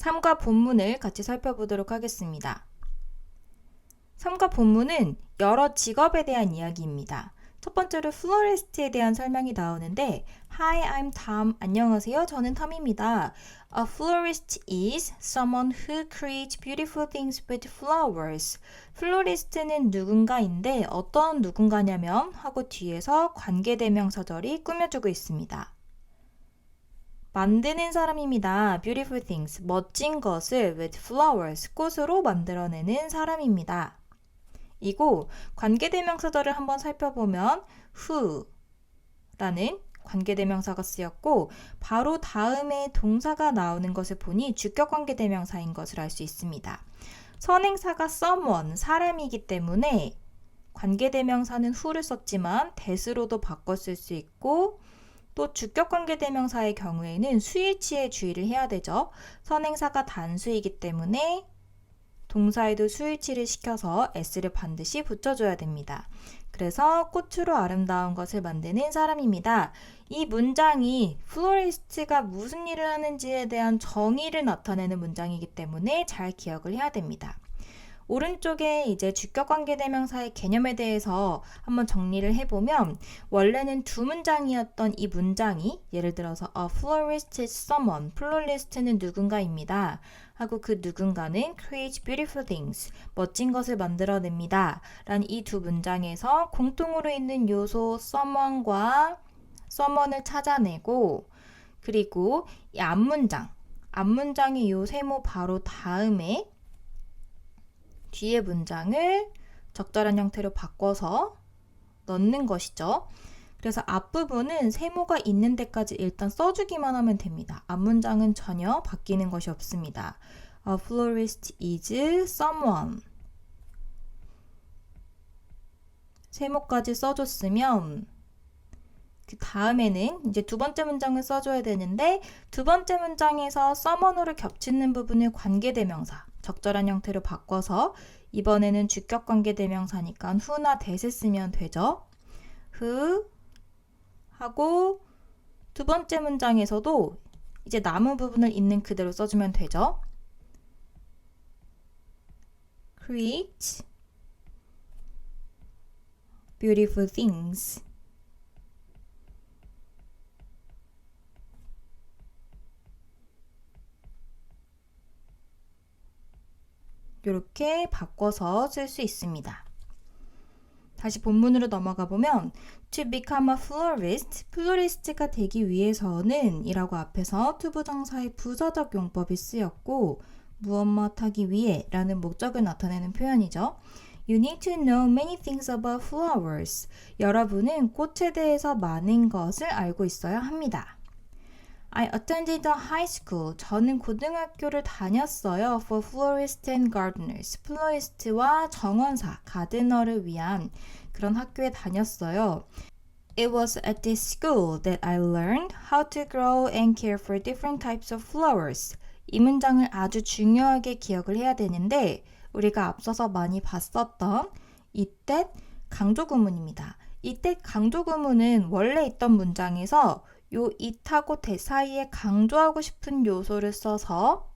3과 본문을 같이 살펴보도록 하겠습니다. 3과 본문은 여러 직업에 대한 이야기입니다. 첫 번째로 플로리스트에 대한 설명이 나오는데 Hi, I'm Tom. 안녕하세요. 저는 톰입니다. A florist is someone who creates beautiful things with flowers. 플로리스트는 누군가인데 어떤 누군가냐면 하고 뒤에서 관계대명사절이 꾸며주고 있습니다. 만드는 사람입니다. Beautiful things. 멋진 것을 with flowers. 꽃으로 만들어내는 사람입니다. 이고 관계대명사절을 한번 살펴보면 who 라는 관계대명사가 쓰였고 바로 다음에 동사가 나오는 것을 보니 주격관계대명사인 것을 알 수 있습니다. 선행사가 someone, 사람이기 때문에 관계대명사는 who를 썼지만 that으로도 바꿔 쓸 수 있고 또 주격관계대명사의 경우에는 수일치에 주의를 해야 되죠. 선행사가 단수이기 때문에 동사에도 수일치를 시켜서 s를 반드시 붙여줘야 됩니다. 그래서 꽃으로 아름다운 것을 만드는 사람입니다. 이 문장이 플로리스트가 무슨 일을 하는지에 대한 정의를 나타내는 문장이기 때문에 잘 기억을 해야 됩니다. 오른쪽에 이제 주격관계대명사의 개념에 대해서 한번 정리를 해보면 원래는 두 문장이었던 이 문장이 예를 들어서 A florist is someone, 플로리스트는 누군가입니다. 하고 그 누군가는 creates beautiful things, 멋진 것을 만들어냅니다. 라는 이 두 문장에서 공통으로 있는 요소 someone과 someone을 찾아내고 그리고 이 앞문장의 요 세모 바로 다음에 뒤에 문장을 적절한 형태로 바꿔서 넣는 것이죠. 그래서 앞부분은 세모가 있는 데까지 일단 써주기만 하면 됩니다. 앞문장은 전혀 바뀌는 것이 없습니다. A florist is someone. 세모까지 써줬으면 그 다음에는 이제 두 번째 문장을 써줘야 되는데 두 번째 문장에서 someone으로 겹치는 부분을 관계대명사 적절한 형태로 바꿔서 이번에는 주격관계대명사니까 who나 that을 쓰면 되죠. who 하고 두 번째 문장에서도 이제 남은 부분을 있는 그대로 써주면 되죠. create beautiful things. 이렇게 바꿔서 쓸 수 있습니다. 다시 본문으로 넘어가 보면 To become a florist, 플로리스트가 되기 위해서는 이라고 앞에서 투부정사의 부사적 용법이 쓰였고 무엇 하기 위해 라는 목적을 나타내는 표현이죠. You need to know many things about flowers. 여러분은 꽃에 대해서 많은 것을 알고 있어야 합니다. I attended a high school. 저는 고등학교를 다녔어요. For florists and gardeners. 플로리스트와 정원사, 가드너를 위한 그런 학교에 다녔어요. It was at this school that I learned how to grow and care for different types of flowers. 이 문장을 아주 중요하게 기억을 해야 되는데 우리가 앞서서 많이 봤었던 이때 강조구문입니다. 이때 강조구문은 원래 있던 문장에서 요 it하고 that 사이에 강조하고 싶은 요소를 써서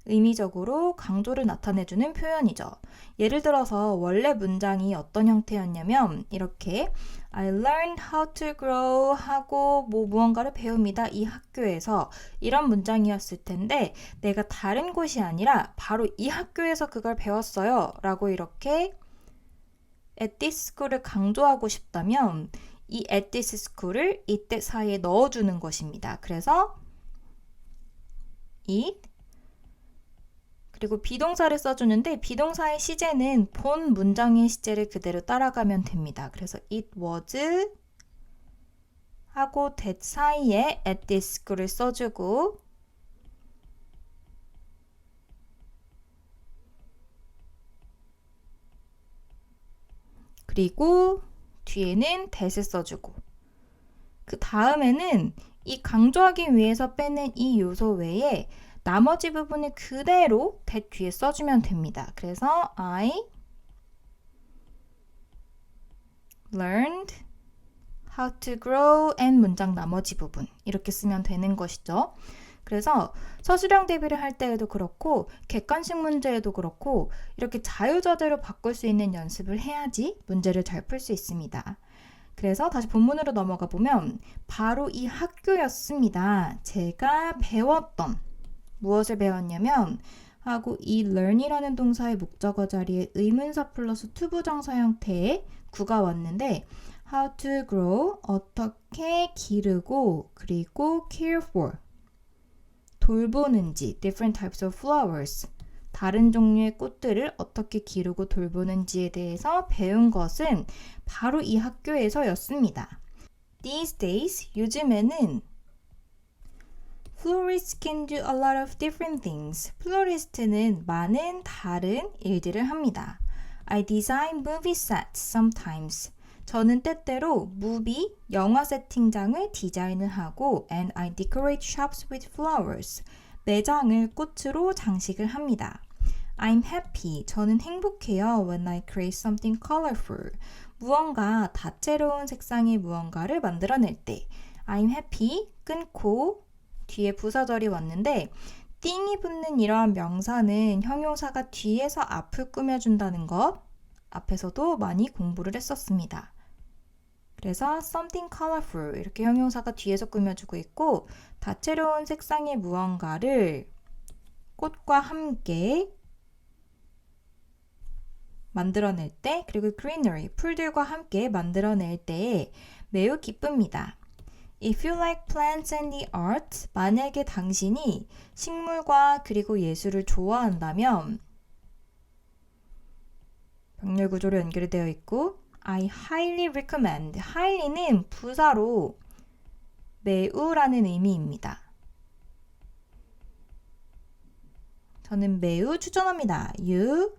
의미적으로 강조를 나타내주는 표현이죠. 예를 들어서 원래 문장이 어떤 형태였냐면 이렇게 I learned how to grow 하고 무언가를 배웁니다. 이 학교에서 이런 문장이었을 텐데 내가 다른 곳이 아니라 바로 이 학교에서 그걸 배웠어요. 라고 이렇게 at this school을 강조하고 싶다면 이 at this school을 이때 사이에 넣어주는 것입니다. 그래서 it 그리고 비동사를 써주는데 비동사의 시제는 본 문장의 시제를 그대로 따라가면 됩니다. 그래서 it was 하고 that 사이에 at this school을 써주고 그리고 뒤에는 that을 써주고 그 다음에는 이 강조하기 위해서 빼낸 이 요소 외에 나머지 부분을 그대로 that 뒤에 써주면 됩니다. 그래서 I learned how to grow and 문장 나머지 부분 이렇게 쓰면 되는 것이죠. 그래서 서술형 대비를 할 때에도 그렇고 객관식 문제에도 그렇고 이렇게 자유자재로 바꿀 수 있는 연습을 해야지 문제를 잘 풀 수 있습니다. 그래서 다시 본문으로 넘어가 보면 바로 이 학교였습니다. 제가 배웠던 무엇을 배웠냐면 하고 이 learn이라는 동사의 목적어 자리에 의문사 플러스 투부정사 형태의 구가 왔는데 how to grow, 어떻게 기르고 그리고 care for, 돌보는지 different types of flowers, 다른 종류의 꽃들을 어떻게 기르고 돌보는지에 대해서 배운 것은 바로 이 학교에서였습니다. These days, 요즘에는 Florists can do a lot of different things. 플로리스트는 많은 다른 일들을 합니다. I design movie sets sometimes. 저는 때때로 무비, 영화 세팅장을 디자인을 하고 and I decorate shops with flowers. 매장을 꽃으로 장식을 합니다. I'm happy. 저는 행복해요. When I create something colorful. 무언가 다채로운 색상의 무언가를 만들어낼 때 I'm happy. 끊고 뒤에 부사절이 왔는데 띵이 붙는 이러한 명사는 형용사가 뒤에서 앞을 꾸며준다는 것 앞에서도 많이 공부를 했었습니다. 그래서 something colorful 이렇게 형용사가 뒤에서 꾸며주고 있고 다채로운 색상의 무언가를 꽃과 함께 만들어낼 때 그리고 greenery 풀들과 함께 만들어낼 때 매우 기쁩니다. If you like plants and the arts, 만약에 당신이 식물과 그리고 예술을 좋아한다면 병렬 구조로 연결이 되어 있고 I highly recommend, highly는 부사로 매우라는 의미입니다. 저는 매우 추천합니다. You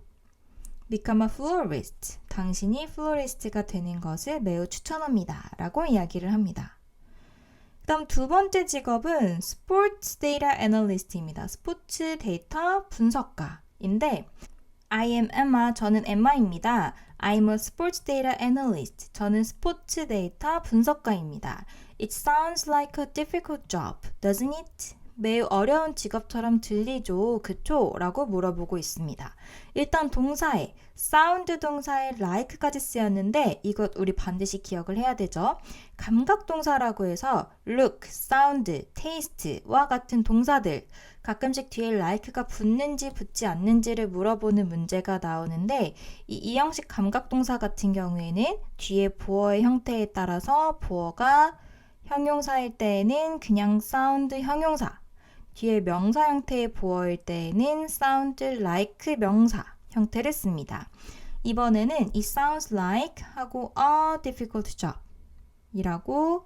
become a florist, 당신이 플로리스트가 되는 것을 매우 추천합니다. 라고 이야기를 합니다. 다음 두 번째 직업은 스포츠 데이터 애널리스트입니다. 스포츠 데이터 분석가인데 I am Emma, 저는 엠마입니다. I'm a sports data analyst, 저는 스포츠 데이터 분석가입니다. It sounds like a difficult job, doesn't it? 매우 어려운 직업처럼 들리죠, 그쵸? 라고 물어보고 있습니다. 일단 동사에 sound 동사에 like까지 쓰였는데 이것 우리 반드시 기억을 해야 되죠. 감각 동사라고 해서 look, sound, taste와 같은 동사들 가끔씩 뒤에 like가 붙는지 붙지 않는지를 물어보는 문제가 나오는데 이 형식 감각 동사 같은 경우에는 뒤에 보어의 형태에 따라서 보어가 형용사일 때에는 그냥 sound 형용사, 뒤에 명사 형태의 보어일 때에는 sound like 명사 형태를 씁니다. 이번에는 it sounds like 하고 a difficult job 이라고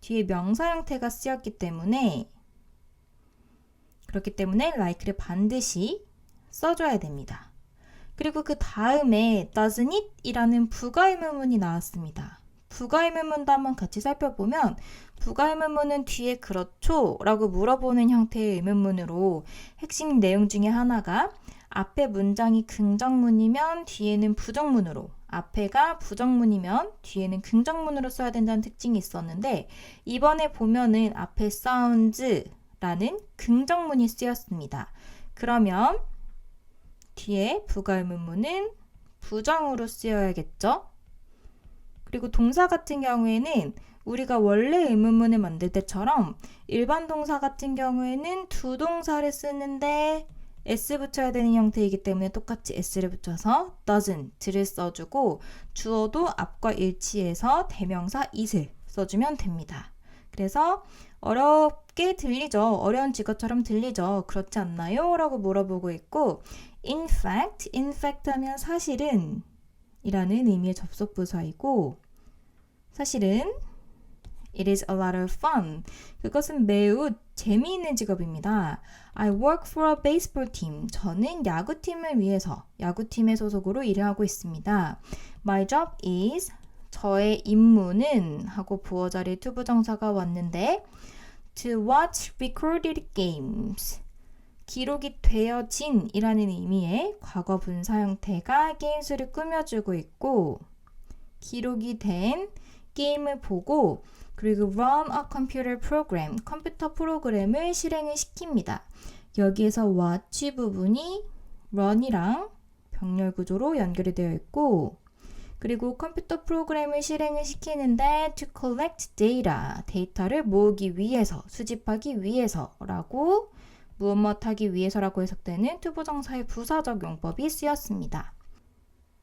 뒤에 명사 형태가 쓰였기 때문에 그렇기 때문에 like를 반드시 써줘야 됩니다. 그리고 그 다음에 doesn't it? 이라는 부가의문문이 나왔습니다. 부가의문문도 한번 같이 살펴보면 부가의문문은 뒤에 그렇죠? 라고 물어보는 형태의 의문문으로 핵심 내용 중에 하나가 앞에 문장이 긍정문이면 뒤에는 부정문으로 앞에가 부정문이면 뒤에는 긍정문으로 써야 된다는 특징이 있었는데 이번에 보면은 앞에 sounds라는 긍정문이 쓰였습니다. 그러면 뒤에 부가의문문은 부정으로 쓰여야겠죠? 그리고 동사 같은 경우에는 우리가 원래 의문문을 만들 때처럼 일반 동사 같은 경우에는 두 동사를 쓰는데 s 붙여야 되는 형태이기 때문에 똑같이 s를 붙여서 doesn't를 써주고 주어도 앞과 일치해서 대명사 it을 써주면 됩니다. 그래서 어렵게 들리죠? 어려운 직업처럼 들리죠? 그렇지 않나요? 라고 물어보고 있고 in fact 하면 사실은 이라는 의미의 접속 부사이고 사실은 it is a lot of fun. 그것은 매우 재미있는 직업입니다. I work for a baseball team. 저는 야구팀을 위해서 야구팀의 소속으로 일을 하고 있습니다. My job is 저의 임무는 하고 부어 자리에 투부정사가 왔는데 to watch recorded games. 기록이 되어진 이라는 의미의 과거 분사 형태가 게임수를 꾸며주고 있고 기록이 된 게임을 보고 그리고 run a computer program, 컴퓨터 프로그램을 실행을 시킵니다. 여기에서 watch 부분이 run이랑 병렬 구조로 연결이 되어 있고, 그리고 컴퓨터 프로그램을 실행을 시키는데 to collect data, 데이터를 모으기 위해서, 수집하기 위해서라고 무엇 하기 위해서라고 해석되는 투부정사의 부사적 용법이 쓰였습니다.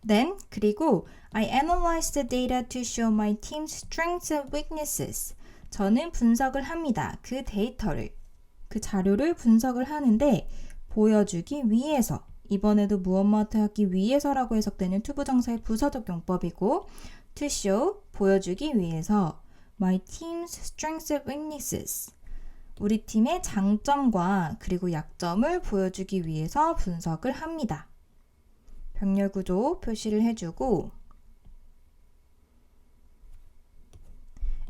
Then, 그리고 I analyzed the data to show my team's strengths and weaknesses. 저는 분석을 합니다. 그 데이터를, 그 자료를 분석을 하는데 보여주기 위해서, 이번에도 무엇 하기 위해서라고 해석되는 투부정사의 부사적 용법이고 to show, 보여주기 위해서 my team's strengths and weaknesses. 우리 팀의 장점과 그리고 약점을 보여주기 위해서 분석을 합니다. 병렬 구조 표시를 해주고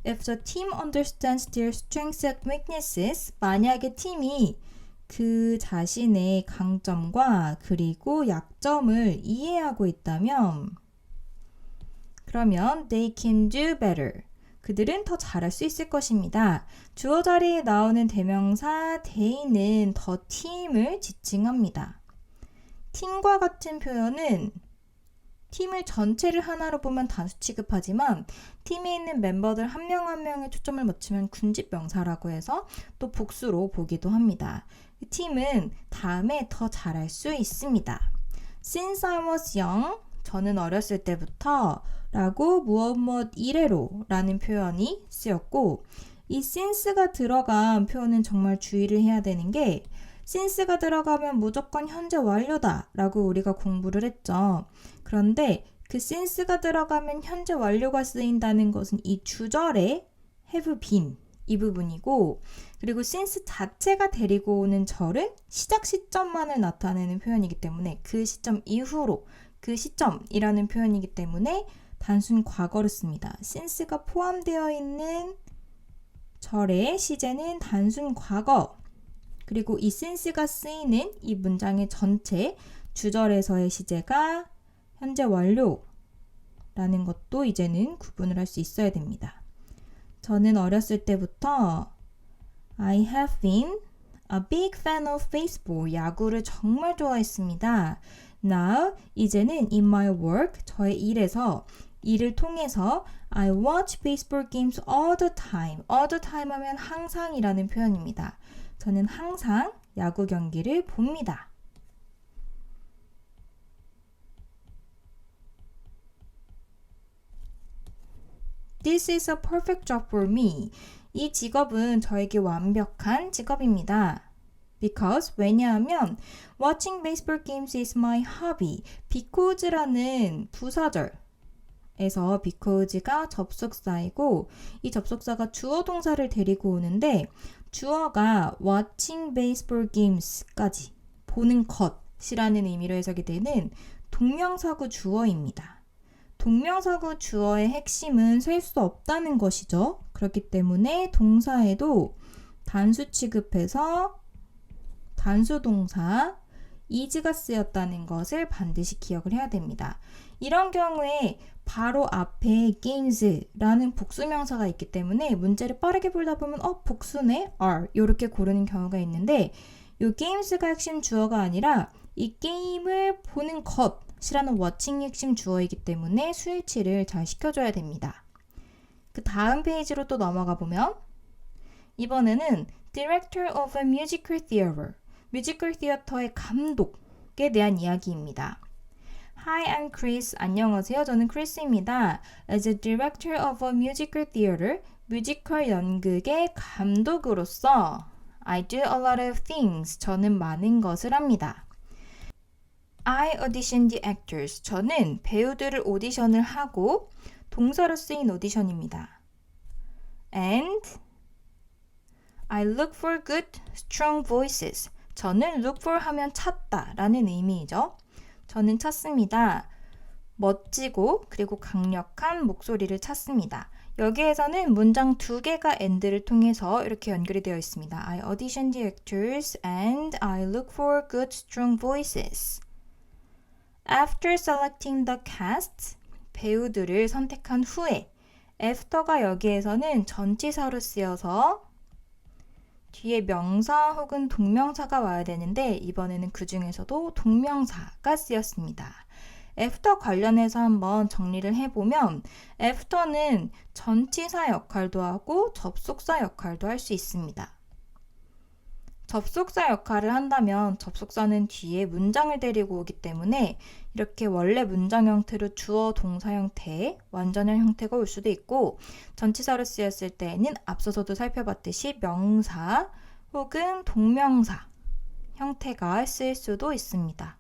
If the team understands their strengths and weaknesses, 만약에 팀이 그 자신의 강점과 그리고 약점을 이해하고 있다면 그러면 they can do better. 그들은 더 잘할 수 있을 것입니다. 주어 자리에 나오는 대명사 they는 더 팀을 지칭합니다. 팀과 같은 표현은 팀을 전체를 하나로 보면 단수 취급하지만 팀에 있는 멤버들 한 명 한 명에 초점을 맞추면 군집 명사라고 해서 또 복수로 보기도 합니다. 팀은 다음에 더 잘할 수 있습니다. Since I was young, 저는 어렸을 때부터 라고 무엇 이래로 라는 표현이 쓰였고 이 since가 들어간 표현은 정말 주의를 해야 되는 게 since가 들어가면 무조건 현재 완료다 라고 우리가 공부를 했죠. 그런데 그 since가 들어가면 현재 완료가 쓰인다는 것은 이 주절에 have been 이 부분이고 그리고 since 자체가 데리고 오는 절은 시작 시점만을 나타내는 표현이기 때문에 그 시점 이후로 그 시점이라는 표현이기 때문에 단순 과거를 씁니다. since가 포함되어 있는 절의 시제는 단순 과거 그리고 이 since가 쓰이는 이 문장의 전체 주절에서의 시제가 현재 완료라는 것도 이제는 구분을 할 수 있어야 됩니다. 저는 어렸을 때부터 I have been a big fan of baseball. 야구를 정말 좋아했습니다. Now, 이제는 in my work, 저의 일을 통해서 I watch baseball games all the time. all the time 하면 항상이라는 표현입니다. 저는 항상 야구 경기를 봅니다. This is a perfect job for me. 이 직업은 저에게 완벽한 직업입니다. Because, 왜냐하면 watching baseball games is my hobby. Because라는 부사절에서 because가 접속사이고 이 접속사가 주어 동사를 데리고 오는데 주어가 watching baseball games까지 보는 것이라는 의미로 해석이 되는 동명사구 주어입니다. 동명사구 주어의 핵심은 셀 수 없다는 것이죠. 그렇기 때문에 동사에도 단수 취급해서 단수동사 is가 쓰였다는 것을 반드시 기억을 해야 됩니다. 이런 경우에 바로 앞에 games라는 복수명사가 있기 때문에 문제를 빠르게 풀다 보면 복수네? are 이렇게 고르는 경우가 있는데 이 games가 핵심 주어가 아니라 이 게임을 보는 것이라는 watching이 핵심 주어이기 때문에 스위치를 잘 시켜줘야 됩니다. 그 다음 페이지로 또 넘어가 보면 이번에는 Director of a Musical Theater 뮤지컬 티어터의 감독에 대한 이야기입니다. Hi, I'm Chris. 안녕하세요. 저는 크리스입니다. As a director of a musical theater, 뮤지컬 연극의 감독으로서 I do a lot of things. 저는 많은 것을 합니다. I audition the actors. 저는 배우들을 오디션을 하고 동사로 쓰인 오디션입니다. And I look for good, strong voices. 저는 look for 하면 찾다 라는 의미이죠. 저는 찾습니다. 멋지고 그리고 강력한 목소리를 찾습니다. 여기에서는 문장 두 개가 and를 통해서 이렇게 연결이 되어 있습니다. I audition the actors and I look for good, strong voices. After selecting the cast, 배우들을 선택한 후에 after가 여기에서는 전치사로 쓰여서 뒤에 명사 혹은 동명사가 와야 되는데 이번에는 그 중에서도 동명사가 쓰였습니다. after 관련해서 한번 정리를 해보면 after는 전치사 역할도 하고 접속사 역할도 할 수 있습니다. 접속사 역할을 한다면 접속사는 뒤에 문장을 데리고 오기 때문에 이렇게 원래 문장 형태로 주어 동사 형태, 완전형 형태가 올 수도 있고 전치사로 쓰였을 때에는 앞서서도 살펴봤듯이 명사 혹은 동명사 형태가 쓰일 수도 있습니다.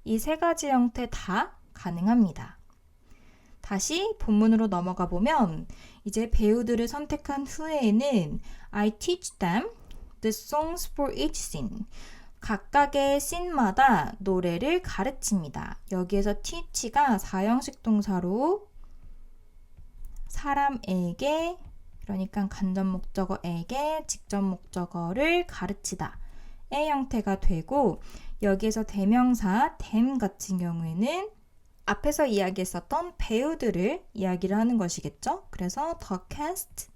이 세 가지 형태 다 가능합니다. 다시 본문으로 넘어가 보면 이제 배우들을 선택한 후에는 I teach them the songs for each scene. 각각의 씬마다 노래를 가르칩니다. 여기에서 teach가 사형식 동사로 사람에게, 그러니까 간접 목적어에게 직접 목적어를 가르치다 의 형태가 되고, 여기에서 대명사 them 같은 경우에는 앞에서 이야기했었던 배우들을 이야기를 하는 것이겠죠. 그래서 the cast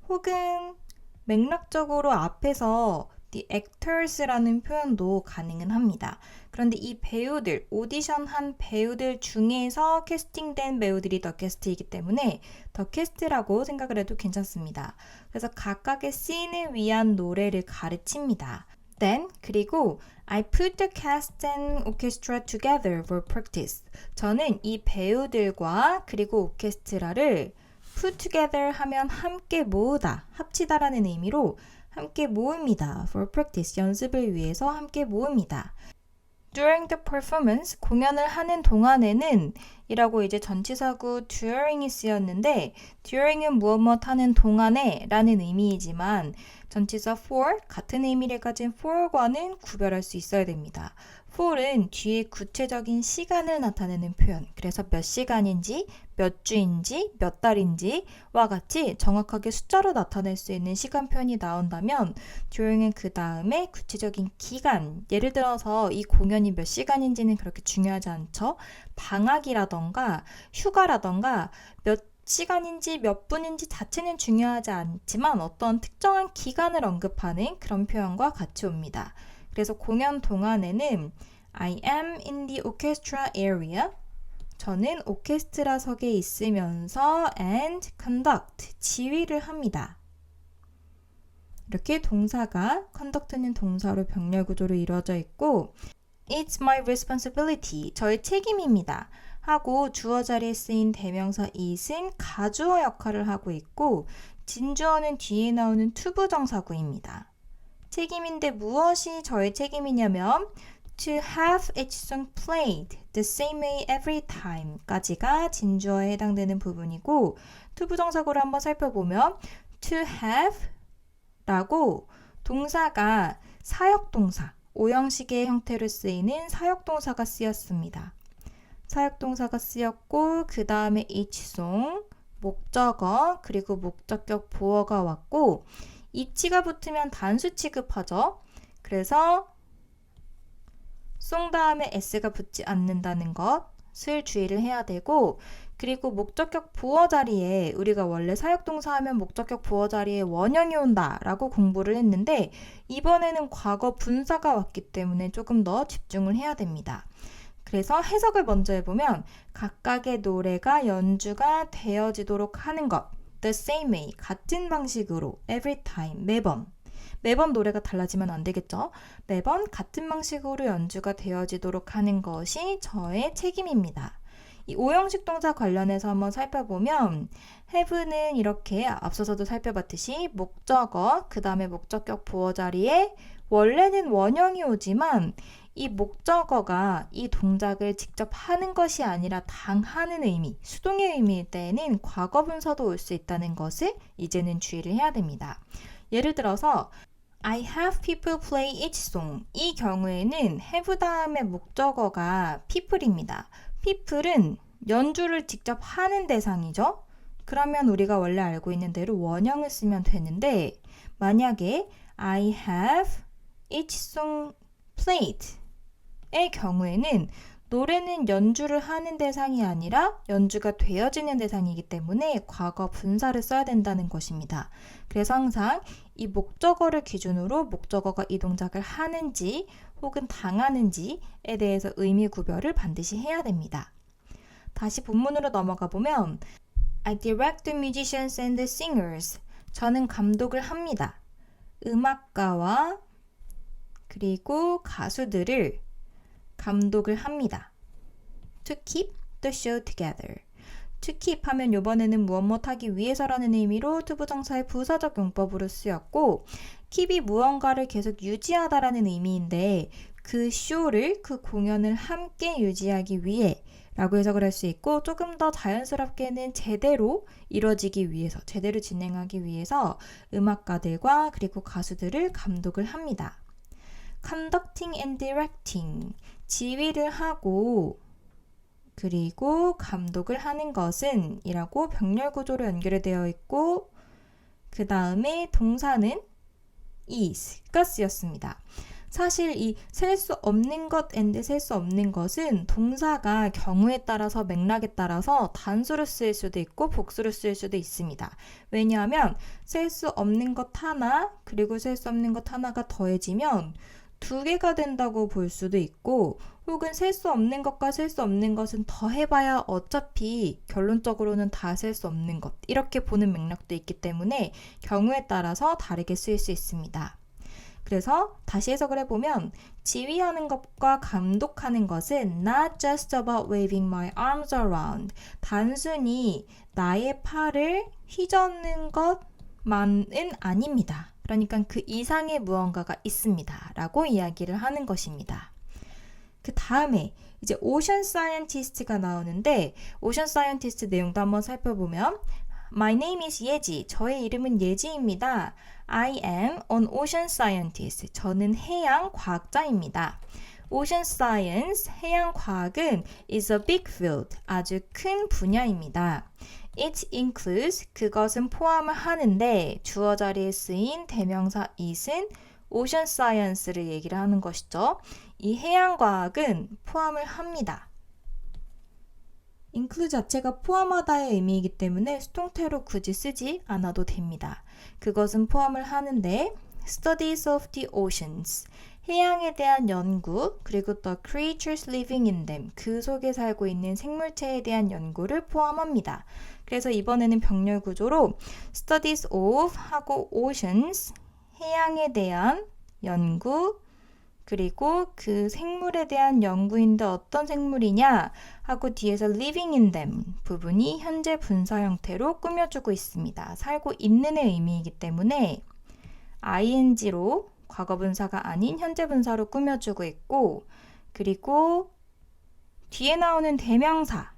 혹은 맥락적으로 앞에서 the actors라는 표현도 가능은 합니다. 그런데 이 배우들, 오디션한 배우들 중에서 캐스팅된 배우들이 더 캐스트이기 때문에 더 캐스트라고 생각을 해도 괜찮습니다. 그래서 각각의 씬을 위한 노래를 가르칩니다. Then, 그리고 I put the cast and orchestra together for practice. 저는 이 배우들과 그리고 오케스트라를 put together 하면 함께 모으다, 합치다라는 의미로 함께 모읍니다. For practice, 연습을 위해서 함께 모읍니다. During the performance, 공연을 하는 동안에는 이라고 이제 전치사구 during이 쓰였는데 during은 무엇 하는 동안에 라는 의미이지만 전치사 for, 같은 의미를 가진 for과는 구별할 수 있어야 됩니다. for은 뒤에 구체적인 시간을 나타내는 표현, 그래서 몇 시간인지, 몇 주인지, 몇 달인지와 같이 정확하게 숫자로 나타낼 수 있는 시간 표현이 나온다면 during은 그 다음에 구체적인 기간, 예를 들어서 이 공연이 몇 시간인지는 그렇게 중요하지 않죠. 방학이라던가 휴가라던가 몇 시간인지 몇 분인지 자체는 중요하지 않지만 어떤 특정한 기간을 언급하는 그런 표현과 같이 옵니다. 그래서 공연 동안에는 I am in the orchestra area. 저는 오케스트라석에 있으면서 and conduct, 지휘를 합니다. 이렇게 동사가 conduct는 동사로 병렬 구조로 이루어져 있고 It's my responsibility, 저의 책임입니다. 하고 주어 자리에 쓰인 대명사 it은 가주어 역할을 하고 있고 진주어는 뒤에 나오는 투부정사구입니다. 책임인데 무엇이 저의 책임이냐면 to have each song played the same way every time 까지가 진주어에 해당되는 부분이고 투부정사구를 한번 살펴보면 to have 라고 동사가 사역동사, 오형식의 형태로 쓰이는 사역동사가 쓰였습니다. 사역동사가 쓰였고 그 다음에 each song, 목적어, 그리고 목적격 보어가 왔고 each가 붙으면 단수 취급하죠. 그래서 song 다음에 s가 붙지 않는다는 것을 주의를 해야 되고 그리고 목적격 보어 자리에 우리가 원래 사역동사 하면 목적격 보어 자리에 원형이 온다 라고 공부를 했는데 이번에는 과거 분사가 왔기 때문에 조금 더 집중을 해야 됩니다. 그래서 해석을 먼저 해보면 각각의 노래가 연주가 되어지도록 하는 것 the same way, 같은 방식으로 every time, 매번 노래가 달라지면 안 되겠죠. 매번 같은 방식으로 연주가 되어지도록 하는 것이 저의 책임입니다. 이 오형식 동사 관련해서 한번 살펴보면 have는 이렇게 앞서서도 살펴봤듯이 목적어, 그 다음에 목적격 보어 자리에 원래는 원형이 오지만 이 목적어가 이 동작을 직접 하는 것이 아니라 당하는 의미, 수동의 의미일 때에는 과거 분사도 올 수 있다는 것을 이제는 주의를 해야 됩니다. 예를 들어서 I have people play each song. 이 경우에는 have 다음에 목적어가 people입니다. people은 연주를 직접 하는 대상이죠. 그러면 우리가 원래 알고 있는 대로 원형을 쓰면 되는데 만약에 I have each song played 의 경우에는 노래는 연주를 하는 대상이 아니라 연주가 되어지는 대상이기 때문에 과거 분사를 써야 된다는 것입니다. 그래서 항상 이 목적어를 기준으로 목적어가 이 동작을 하는지 혹은 당하는지에 대해서 의미 구별을 반드시 해야 됩니다. 다시 본문으로 넘어가 보면 I direct the musicians and the singers. 저는 감독을 합니다. 음악가와 그리고 가수들을 감독을 합니다. To keep the show together. To keep 하면 이번에는 무엇 하기 위해서라는 의미로 투부정사의 부사적 용법으로 쓰였고 keep이 무언가를 계속 유지하다라는 의미인데 그 쇼를, 그 공연을 함께 유지하기 위해 라고 해석을 할 수 있고 조금 더 자연스럽게는 제대로 이루어지기 위해서, 제대로 진행하기 위해서 음악가들과 그리고 가수들을 감독을 합니다. Conducting and directing. 지휘를 하고 그리고 감독을 하는 것은 이라고 병렬 구조로 연결이 되어 있고 그 다음에 동사는 is가 쓰였습니다. 사실 이 셀 수 없는 것 and 셀 수 없는 것은 동사가 경우에 따라서 맥락에 따라서 단수로 쓰일 수도 있고 복수로 쓰일 수도 있습니다. 왜냐하면 셀 수 없는 것 하나 그리고 셀 수 없는 것 하나가 더해지면 두 개가 된다고 볼 수도 있고 혹은 셀 수 없는 것과 셀 수 없는 것은 더해봐야 어차피 결론적으로는 다 셀 수 없는 것 이렇게 보는 맥락도 있기 때문에 경우에 따라서 다르게 쓰일 수 있습니다. 그래서 다시 해석을 해보면 지휘하는 것과 감독하는 것은 not just about waving my arms around 단순히 나의 팔을 휘저는 것만은 아닙니다. 그러니까 그 이상의 무언가가 있습니다. 라고 이야기를 하는 것입니다. 그 다음에 이제 오션 사이언티스트가 나오는데 오션 사이언티스트 내용도 한번 살펴보면 My name is 예지. 저의 이름은 예지입니다. I am an ocean scientist. 저는 해양 과학자입니다. Ocean science, 해양 과학은 is a big field. 아주 큰 분야입니다. It includes, 그것은 포함을 하는데 주어 자리에 쓰인 대명사 it은 ocean science를 얘기를 하는 것이죠. 이 해양 과학은 포함을 합니다. include 자체가 포함하다의 의미이기 때문에 수동태로 굳이 쓰지 않아도 됩니다. 그것은 포함을 하는데 studies of the oceans, 해양에 대한 연구, 그리고 the creatures living in them, 그 속에 살고 있는 생물체에 대한 연구를 포함합니다. 그래서 이번에는 병렬 구조로 studies of 하고 oceans, 해양에 대한 연구, 그리고 그 생물에 대한 연구인데 어떤 생물이냐 하고 뒤에서 living in them 부분이 현재 분사 형태로 꾸며주고 있습니다. 살고 있는의 의미이기 때문에 ing로 과거 분사가 아닌 현재 분사로 꾸며주고 있고 그리고 뒤에 나오는 대명사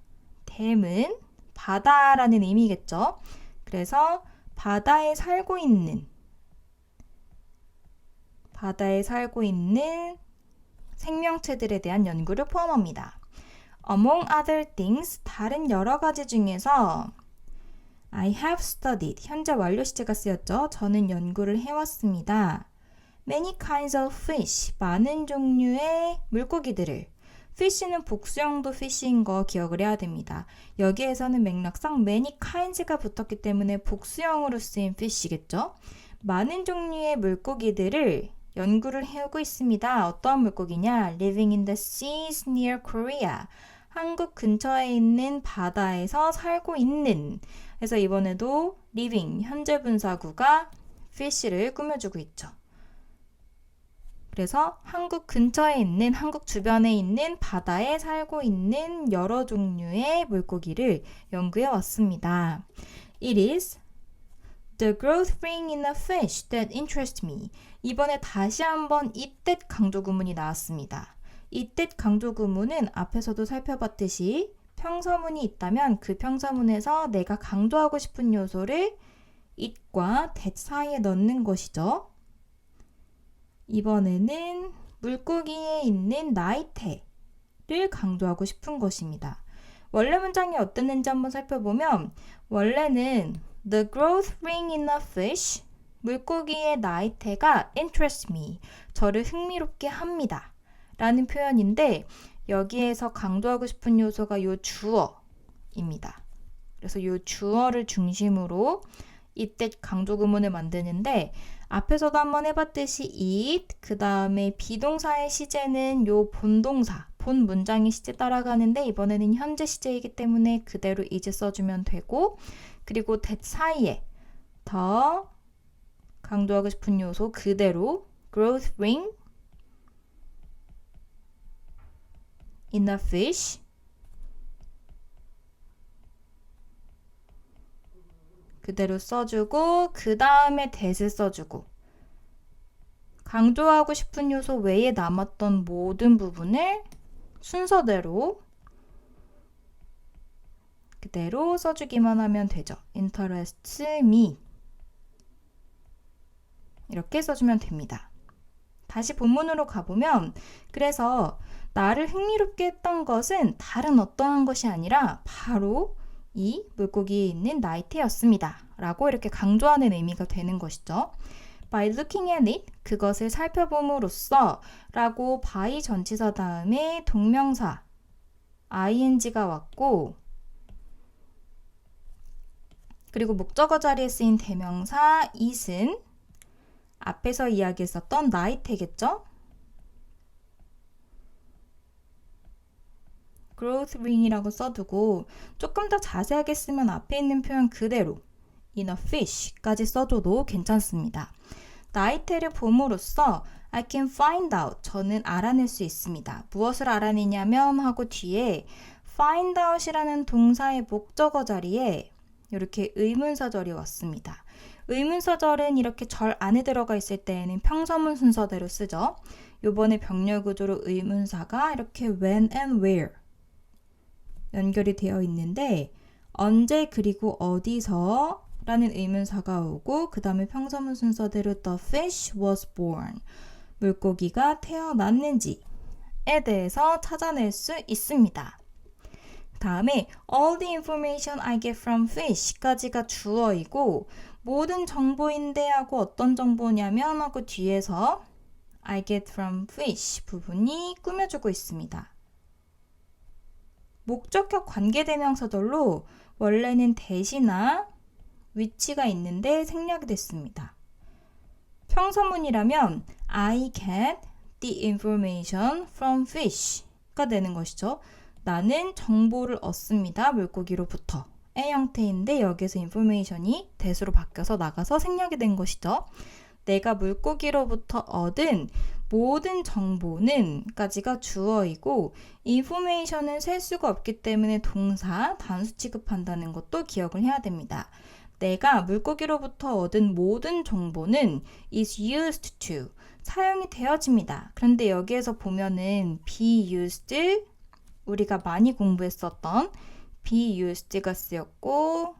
them은 바다라는 의미겠죠. 그래서 바다에 살고 있는 생명체들에 대한 연구를 포함합니다. Among other things, 다른 여러 가지 중에서 I have studied, 현재 완료 시제가 쓰였죠. 저는 연구를 해왔습니다. Many kinds of fish, 많은 종류의 물고기들을. fish는 복수형도 fish인 거 기억을 해야 됩니다. 여기에서는 맥락상 many kinds가 붙었기 때문에 복수형으로 쓰인 fish겠죠. 많은 종류의 물고기들을 연구를 해오고 있습니다. 어떤 물고기냐? Living in the seas near Korea. 한국 근처에 있는 바다에서 살고 있는. 그래서 이번에도 living, 현재 분사구가 fish를 꾸며주고 있죠. 그래서 한국 근처에 있는, 한국 주변에 있는 바다에 살고 있는 여러 종류의 물고기를 연구해 왔습니다. It is the growth ring in a fish that interests me. 이번에 다시 한번 이때 강조 구문이 나왔습니다. 이때 강조 구문은 앞에서도 살펴봤듯이 평서문이 있다면 그 평서문에서 내가 강조하고 싶은 요소를 it과 that 사이에 넣는 것이죠. 이번에는 물고기에 있는 나이테를 강조하고 싶은 것입니다. 원래 문장이 어땠는지 한번 살펴보면 원래는 The growth ring in a fish, 물고기의 나이테가 interests me, 저를 흥미롭게 합니다. 라는 표현인데 여기에서 강조하고 싶은 요소가 요 주어입니다. 그래서 요 주어를 중심으로 이때 강조 구문을 만드는데 앞에서도 한번 해봤듯이 it, 그 다음에 비동사의 시제는 요 본동사, 본 문장의 시제 따라가는데 이번에는 현재 시제이기 때문에 그대로 is 써주면 되고 그리고 that 사이에 더 강조하고 싶은 요소 그대로 growth ring in a fish 그대로 써주고 그 다음에 that을 써주고 강조하고 싶은 요소 외에 남았던 모든 부분을 순서대로 그대로 써주기만 하면 되죠. interests me 이렇게 써주면 됩니다. 다시 본문으로 가보면 그래서 나를 흥미롭게 했던 것은 다른 어떠한 것이 아니라 바로 이 물고기에 있는 나이테였습니다. 라고 이렇게 강조하는 의미가 되는 것이죠. By looking at it, 그것을 살펴봄으로써 라고 by 전치사 다음에 동명사 ing가 왔고 그리고 목적어 자리에 쓰인 대명사 it은 앞에서 이야기했었던 나이테겠죠? growth ring이라고 써두고 조금 더 자세하게 쓰면 앞에 있는 표현 그대로 in a fish까지 써줘도 괜찮습니다. 나이테를 봄으로써 I can find out, 저는 알아낼 수 있습니다. 무엇을 알아내냐면 하고 뒤에 find out이라는 동사의 목적어 자리에 이렇게 의문사절이 왔습니다. 의문사절은 이렇게 절 안에 들어가 있을 때에는 평서문 순서대로 쓰죠. 요번에 병렬 구조로 의문사가 이렇게 when and where 연결이 되어 있는데 언제 그리고 어디서 라는 의문사가 오고 그 다음에 평서문 순서대로 the fish was born 물고기가 태어났는지에 대해서 찾아낼 수 있습니다. 다음에 all the information I get from fish까지가 주어이고 모든 정보인데 하고 어떤 정보냐면 하고 뒤에서 I get from fish 부분이 꾸며주고 있습니다. 목적격 관계대명사절로 원래는 that이나 which가 있는데 생략이 됐습니다. 평서문이라면 I get the information from fish가 되는 것이죠. 나는 정보를 얻습니다. 물고기로부터. 의 형태인데 여기서 information이 that으로 바뀌어서 나가서 생략이 된 것이죠. 내가 물고기로부터 얻은 모든 정보는 까지가 주어이고 information은 셀 수가 없기 때문에 동사, 단수 취급한다는 것도 기억을 해야 됩니다. 내가 물고기로부터 얻은 모든 정보는 is used to, 사용이 되어집니다. 그런데 여기에서 보면은 be used, 우리가 많이 공부했었던 be used가 쓰였고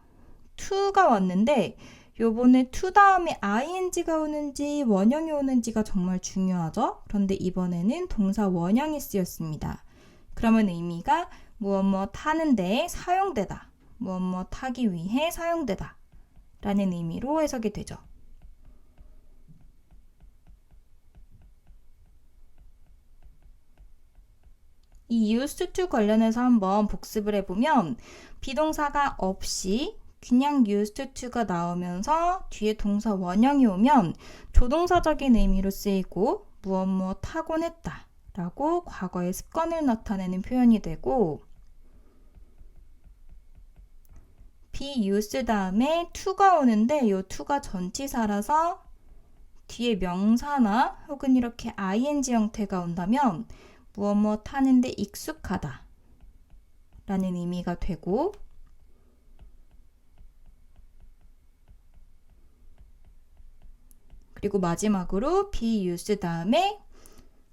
to가 왔는데 요번에 to 다음에 ing가 오는지 원형이 오는지가 정말 중요하죠. 그런데 이번에는 동사 원형이 쓰였습니다. 그러면 의미가 무엇 하는데 사용되다, 무엇 하기 위해 사용되다 라는 의미로 해석이 되죠. 이 used to 관련해서 한번 복습을 해보면 비동사가 없이 그냥 used to가 나오면서 뒤에 동사 원형이 오면 조동사적인 의미로 쓰이고 무엇 하곤 했다 라고 과거의 습관을 나타내는 표현이 되고 be used 다음에 to가 오는데 이 to가 전치사라서 뒤에 명사나 혹은 이렇게 ing 형태가 온다면 무엇 하는데 익숙하다 라는 의미가 되고 그리고 마지막으로 be used 다음에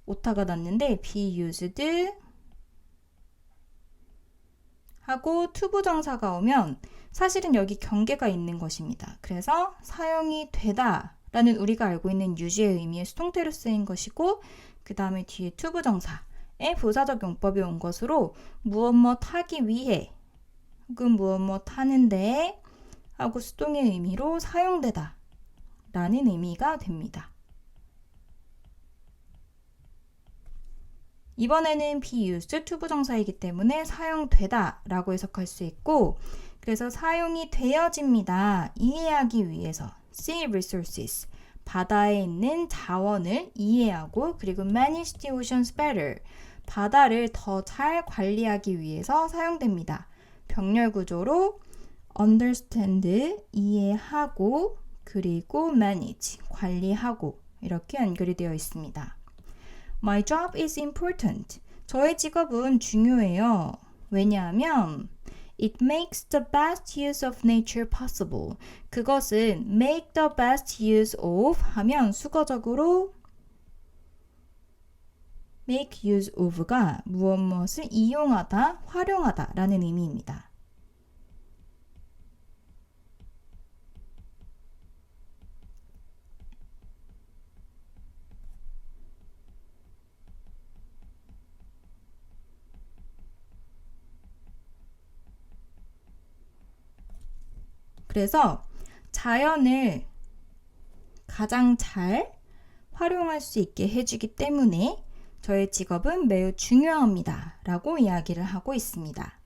오타가 났는데 be used 하고 투부정사가 오면 사실은 여기 경계가 있는 것입니다. 그래서 사용이 되다 라는 우리가 알고 있는 유지의 의미의 수동태로 쓰인 것이고 그 다음에 뒤에 투부정사의 부사적 용법이 온 것으로 무엇 하기 위해 혹은 무엇 하는데 하고 수동의 의미로 사용되다 라는 의미가 됩니다. 이번에는 be used 투부정사이기 때문에 사용되다 라고 해석할 수 있고, 그래서 사용이 되어집니다. 이해하기 위해서 sea resources, 바다에 있는 자원을 이해하고, 그리고 manage the oceans better, 바다를 더 잘 관리하기 위해서 사용됩니다. 병렬 구조로 understand, 이해하고, 그리고 manage, 관리하고 이렇게 연결이 되어 있습니다. My job is important. 저의 직업은 중요해요. 왜냐하면 It makes the best use of nature possible. 그것은 make the best use of 하면 수거적으로 make use of가 무엇을 이용하다, 활용하다 라는 의미입니다. 그래서 자연을 가장 잘 활용할 수 있게 해주기 때문에 저의 직업은 매우 중요합니다 라고 이야기를 하고 있습니다.